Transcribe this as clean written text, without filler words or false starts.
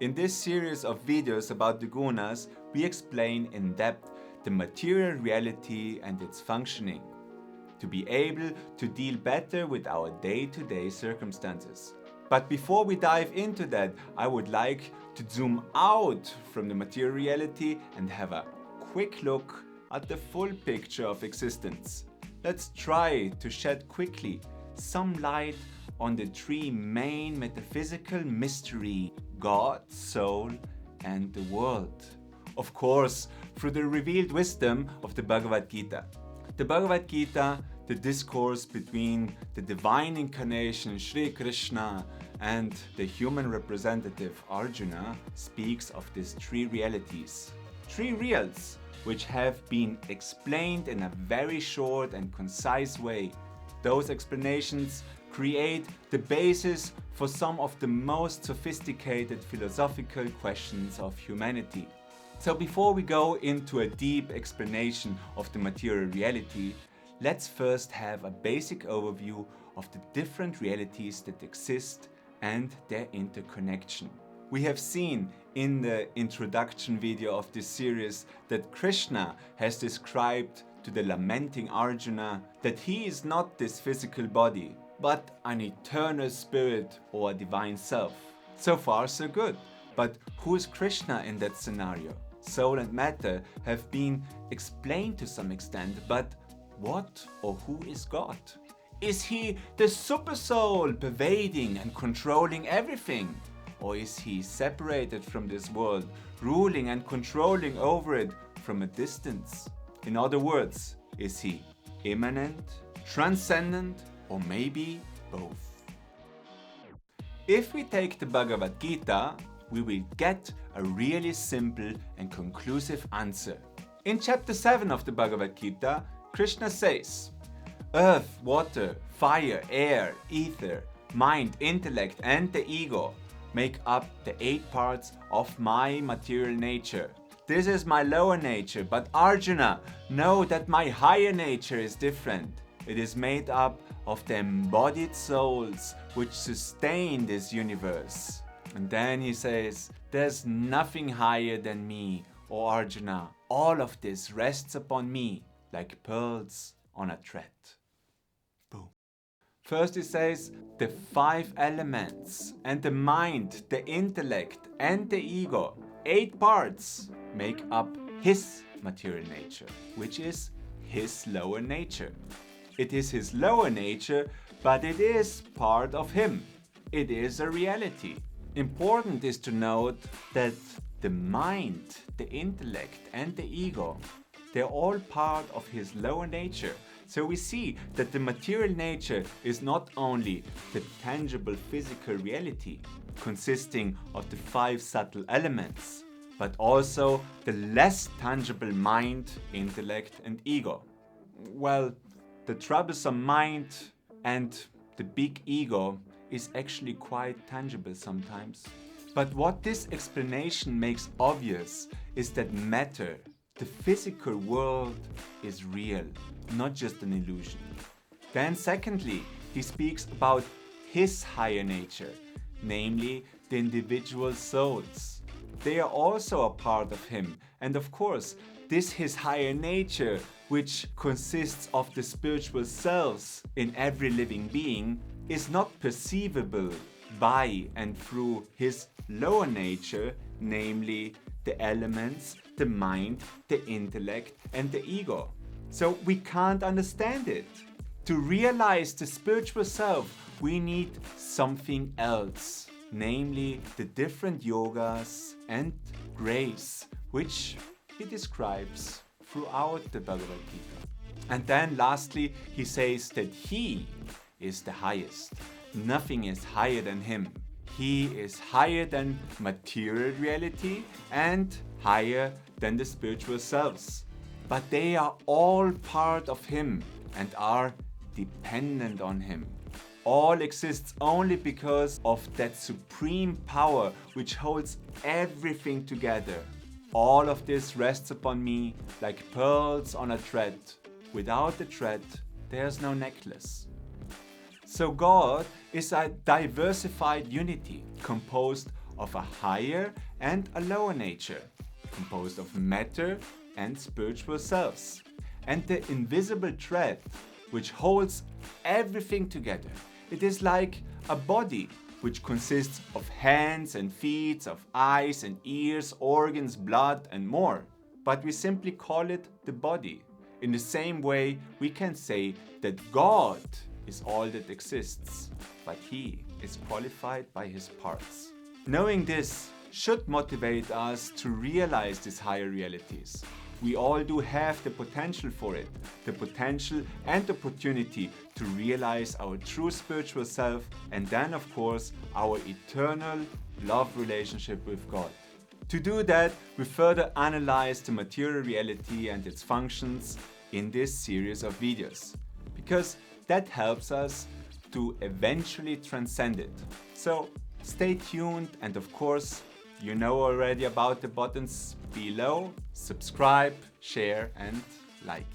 In this series of videos about the gunas, we explain in depth the material reality and its functioning, to be able to deal better with our day-to-day circumstances. But before we dive into that, I would like to zoom out from the material reality and have a quick look at the full picture of existence. Let's try to shed quickly some light on the three main metaphysical mysteries: God, soul, and the world. Of course, through the revealed wisdom of the Bhagavad Gita. The Bhagavad Gita, the discourse between the divine incarnation Sri Krishna and the human representative Arjuna, speaks of these three realities. Three reals, which have been explained in a very short and concise way. Those explanations create the basis for some of the most sophisticated philosophical questions of humanity. So before we go into a deep explanation of the material reality, let's first have a basic overview of the different realities that exist and their interconnection. We have seen in the introduction video of this series that Krishna has described to the lamenting Arjuna that he is not this physical body, but an eternal spirit or a divine self. So far, so good. But who is Krishna in that scenario? Soul and matter have been explained to some extent, but what or who is God? Is he the super soul pervading and controlling everything? Or is he separated from this world, ruling and controlling over it from a distance? In other words, is he immanent, transcendent, or maybe both? If we take the Bhagavad Gita, we will get a really simple and conclusive answer. In chapter 7 of the Bhagavad Gita, Krishna says, earth, water, fire, air, ether, mind, intellect, and the ego make up the 8 parts of my material nature. This is my lower nature, but Arjuna, know that my higher nature is different. It is made up of the embodied souls which sustain this universe. And then he says, there's nothing higher than me, O Arjuna. All of this rests upon me like pearls on a thread. Boom. First he says, the 5 elements and the mind, the intellect and the ego, 8 parts, make up his material nature, which is his lower nature. It is his lower nature, but it is part of him. It is a reality. Important is to note that the mind, the intellect and the ego, they're all part of his lower nature. So we see that the material nature is not only the tangible physical reality, consisting of the 5 subtle elements, but also the less tangible mind, intellect and ego. Well, the troublesome mind and the big ego is actually quite tangible sometimes. But what this explanation makes obvious is that matter, the physical world, is real, not just an illusion. Then secondly, he speaks about his higher nature, namely the individual souls. They are also a part of him, and of course, this his higher nature, which consists of the spiritual selves in every living being, is not perceivable by and through his lower nature, namely the elements, the mind, the intellect and the ego. So we can't understand it. To realize the spiritual self, we need something else, namely the different yogas and grace, which he describes throughout the Bhagavad Gita. And then lastly, he says that he is the highest. Nothing is higher than him. He is higher than material reality and higher than the spiritual selves. But they are all part of him and are dependent on him. All exists only because of that supreme power which holds everything together. All of this rests upon me like pearls on a thread. Without the thread, there's no necklace. So God is a diversified unity composed of a higher and a lower nature, composed of matter and spiritual selves, and the invisible thread which holds everything together. It is like a body which consists of hands and feet, of eyes and ears, organs, blood and more. But we simply call it the body. In the same way, we can say that God is all that exists, but He is qualified by His parts. Knowing this should motivate us to realize these higher realities. We all do have the potential for it, the potential and opportunity to realize our true spiritual self, and then of course our eternal love relationship with God. To do that, we further analyze the material reality and its functions in this series of videos, because that helps us to eventually transcend it. So stay tuned, and of course, you know already about the buttons below: subscribe, share and like.